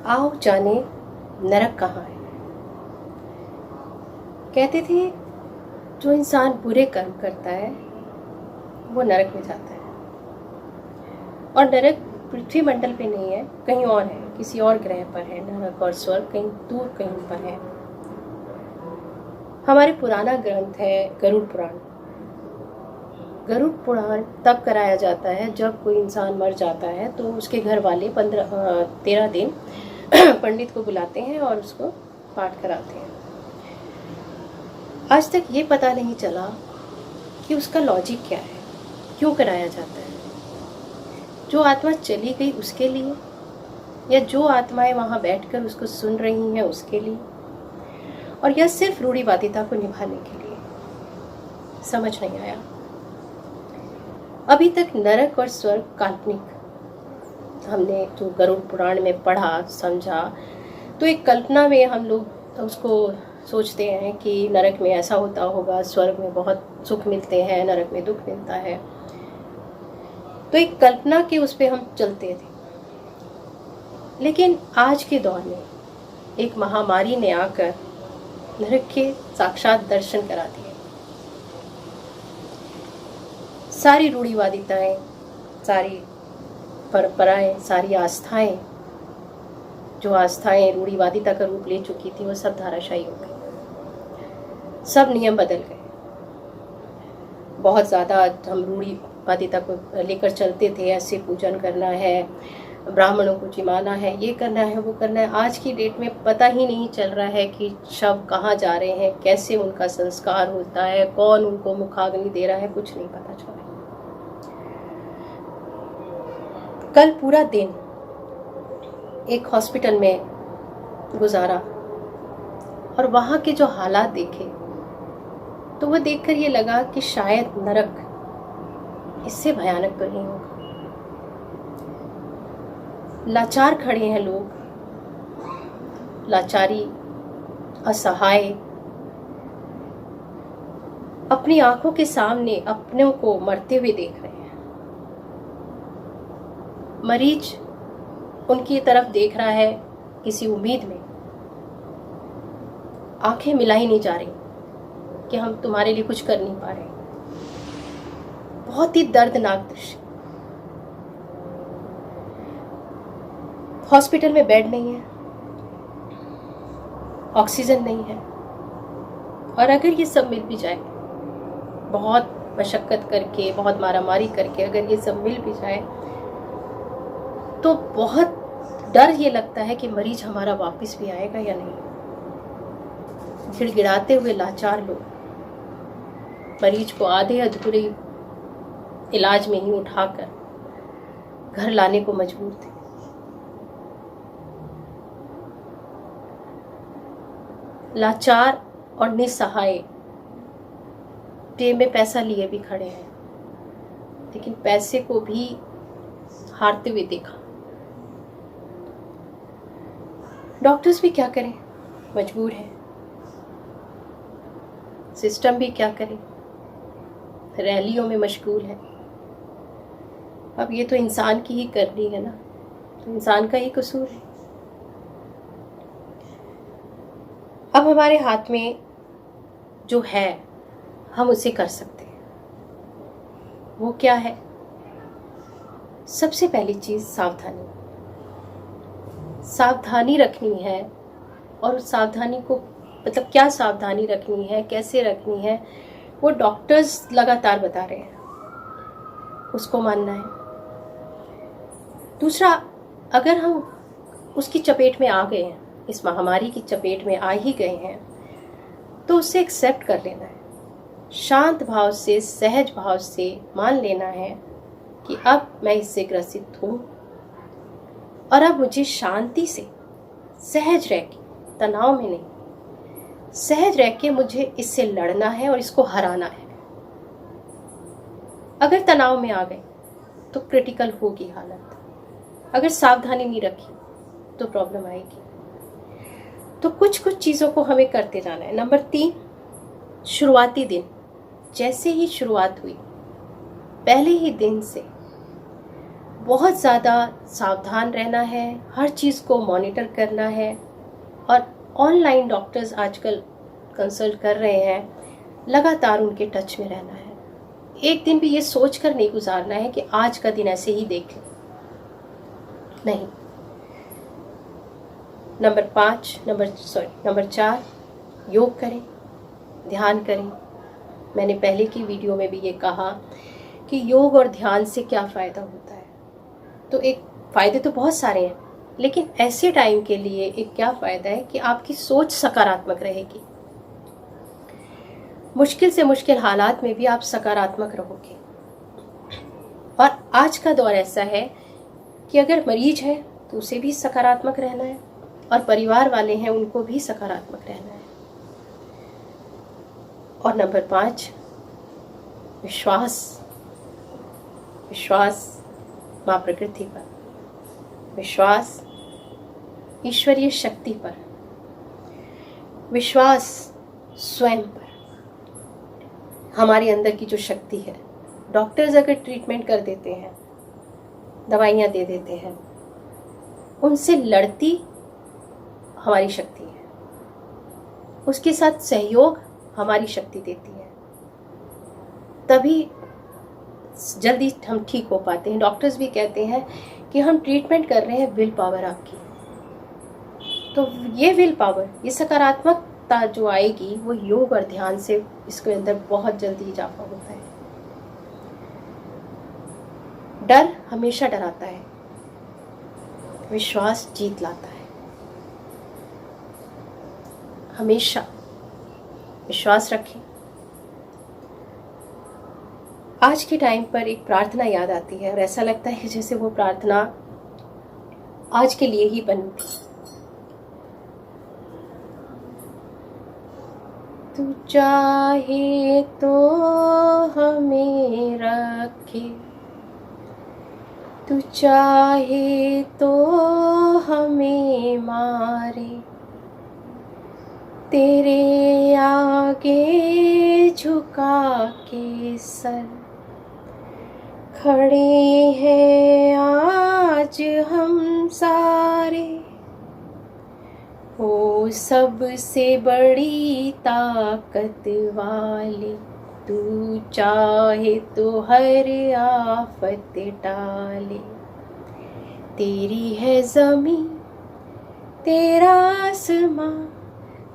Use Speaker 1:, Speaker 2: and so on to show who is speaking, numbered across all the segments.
Speaker 1: आओ जाने नरक कहाँ है। कहते थे जो इंसान बुरे कर्म करता है वो नरक में जाता है, और नरक पृथ्वी मंडल पे नहीं है, कहीं और है, किसी और ग्रह पर है। नरक और स्वर्ग कहीं दूर कहीं पर है। हमारे पुराना ग्रंथ है गरुड़ पुराण। गरुड़ पुराण तब कराया जाता है जब कोई इंसान मर जाता है तो उसके घर वाले 13 दिन पंडित को बुलाते हैं और उसको पाठ कराते हैं। आज तक ये पता नहीं चला कि उसका लॉजिक क्या है, क्यों कराया जाता है। जो आत्मा चली गई उसके लिए, या जो आत्माएं वहां बैठकर उसको सुन रही हैं उसके लिए, और यह सिर्फ रूढ़िवादिता को निभाने के लिए। समझ नहीं आया। अभी तक नरक और स्वर्ग काल्पनिक हमने जो गरुड़ पुराण में पढ़ा समझा, तो एक कल्पना में हम लोग उसको सोचते हैं कि नरक में ऐसा होता होगा, स्वर्ग में बहुत सुख मिलते हैं, नरक में दुख मिलता है। तो एक कल्पना के उस पे हम चलते थे। लेकिन आज के दौर में एक महामारी ने आकर नरक के साक्षात दर्शन करा दिए। सारी रूढ़िवादिताएं, सारी परंपराएं, सारी आस्थाएं, जो आस्थाएं रूढ़िवादिता का रूप ले चुकी थी, वो सब धाराशायी हो गई। सब नियम बदल गए। बहुत ज़्यादा हम रूढ़िवादिता को लेकर चलते थे, ऐसे पूजन करना है, ब्राह्मणों को जिमाना है, ये करना है, वो करना है। आज की डेट में पता ही नहीं चल रहा है कि शव कहाँ जा रहे हैं, कैसे उनका संस्कार होता है, कौन उनको मुखाग्नि दे रहा है, कुछ नहीं पता चल रहा। कल पूरा दिन एक हॉस्पिटल में गुजारा और वहाँ के जो हालात देखे तो वो देखकर ये लगा कि शायद नरक इससे भयानक तो नहीं होगा। लाचार खड़े हैं लोग, लाचारी, असहाय, अपनी आंखों के सामने अपनों को मरते हुए देख रहे हैं। मरीज उनकी तरफ देख रहा है किसी उम्मीद में, आंखें मिलाई नहीं जा रही कि हम तुम्हारे लिए कुछ कर नहीं पा रहे। बहुत ही दर्दनाक दृश्य। हॉस्पिटल में बेड नहीं है, ऑक्सीजन नहीं है, और अगर ये सब मिल भी जाए, बहुत मशक्कत करके, बहुत मारामारी करके अगर ये सब मिल भी जाए, तो बहुत डर ये लगता है कि मरीज हमारा वापस भी आएगा या नहीं। गिड़गिड़ाते हुए लाचार लोग मरीज को आधे अधूरे इलाज में ही उठाकर घर लाने को मजबूर थे। लाचार और निसहाय जेब में पैसा लिए भी खड़े हैं, लेकिन पैसे को भी हारते हुए देखा। डॉक्टर्स भी क्या करें, मजबूर हैं। सिस्टम भी क्या करे, रैलियों में मशगूल है। अब ये तो इंसान की ही करनी है ना, तो इंसान का ही कसूर है। अब हमारे हाथ में जो है हम उसे कर सकते हैं। वो क्या है? सबसे पहली चीज सावधानी। सावधानी रखनी है, और उस सावधानी को मतलब क्या सावधानी रखनी है, कैसे रखनी है, वो डॉक्टर्स लगातार बता रहे हैं, उसको मानना है। दूसरा, अगर हम उसकी चपेट में आ गए हैं, इस महामारी की चपेट में आ ही गए हैं, तो उसे एक्सेप्ट कर लेना है। शांत भाव से, सहज भाव से मान लेना है कि अब मैं इससे ग्रसित हूं, और अब मुझे शांति से सहज रह के, तनाव में नहीं, सहज रह के मुझे इससे लड़ना है और इसको हराना है। अगर तनाव में आ गए तो क्रिटिकल होगी हालत। अगर सावधानी नहीं रखी तो प्रॉब्लम आएगी। तो कुछ कुछ चीज़ों को हमें करते जाना है। नंबर 3, शुरुआती दिन। जैसे ही शुरुआत हुई, पहले ही दिन से बहुत ज़्यादा सावधान रहना है, हर चीज़ को मॉनिटर करना है। और ऑनलाइन डॉक्टर्स आजकल कंसल्ट कर रहे हैं, लगातार उनके टच में रहना है। एक दिन भी ये सोच कर नहीं गुजारना है कि आज का दिन ऐसे ही देख लें, नहीं। नंबर 4, योग करें, ध्यान करें। मैंने पहले की वीडियो में भी ये कहा कि योग और ध्यान से क्या फ़ायदा होता है। तो एक फ़ायदे तो बहुत सारे हैं, लेकिन ऐसे टाइम के लिए एक क्या फ़ायदा है कि आपकी सोच सकारात्मक रहेगी। मुश्किल से मुश्किल हालात में भी आप सकारात्मक रहोगे। और आज का दौर ऐसा है कि अगर मरीज है तो उसे भी सकारात्मक रहना है, और परिवार वाले हैं उनको भी सकारात्मक रहना है। और नंबर 5, विश्वास माँ प्रकृति पर, विश्वास ईश्वरीय शक्ति पर, विश्वास स्वयं पर, हमारे अंदर की जो शक्ति है। डॉक्टर्स अगर ट्रीटमेंट कर देते हैं, दवाइयाँ दे देते हैं, उनसे लड़ती हमारी शक्ति है, उसके साथ सहयोग हमारी शक्ति देती है, तभी जल्दी हम ठीक हो पाते हैं। डॉक्टर्स भी कहते हैं कि हम ट्रीटमेंट कर रहे हैं विल पावर आपकी। तो ये विल पावर, ये सकारात्मकता जो आएगी वो योग और ध्यान से इसके अंदर बहुत जल्दी इजाफा होता है। डर हमेशा डराता है, विश्वास जीत लाता है। हमेशा विश्वास रखें। आज के टाइम पर एक प्रार्थना याद आती है और ऐसा लगता है जैसे वो प्रार्थना आज के लिए ही बनी थी। तू चाहे तो हमें रखे, तू चाहे तो हमें मारे, तेरे आगे झुका के सर खड़े हैं आज हम सारे। ओ सबसे बड़ी ताकत वाले, तू चाहे तो हर आफत टाले। तेरी है ज़मीं तेरा आसमां,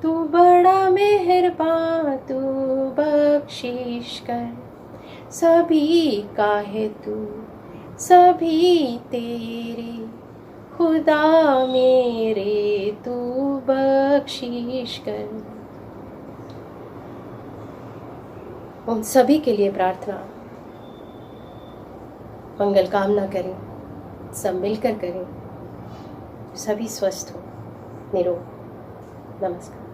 Speaker 1: तू बड़ा मेहरबान, तू बख्शिश कर। सभी का है तू, सभी तेरे, खुदा मेरे तू बख्शिश कर। उन सभी के लिए प्रार्थना, मंगल कामना करें, सब मिलकर करें। सभी स्वस्थ हो, निरोग। नमस्कार।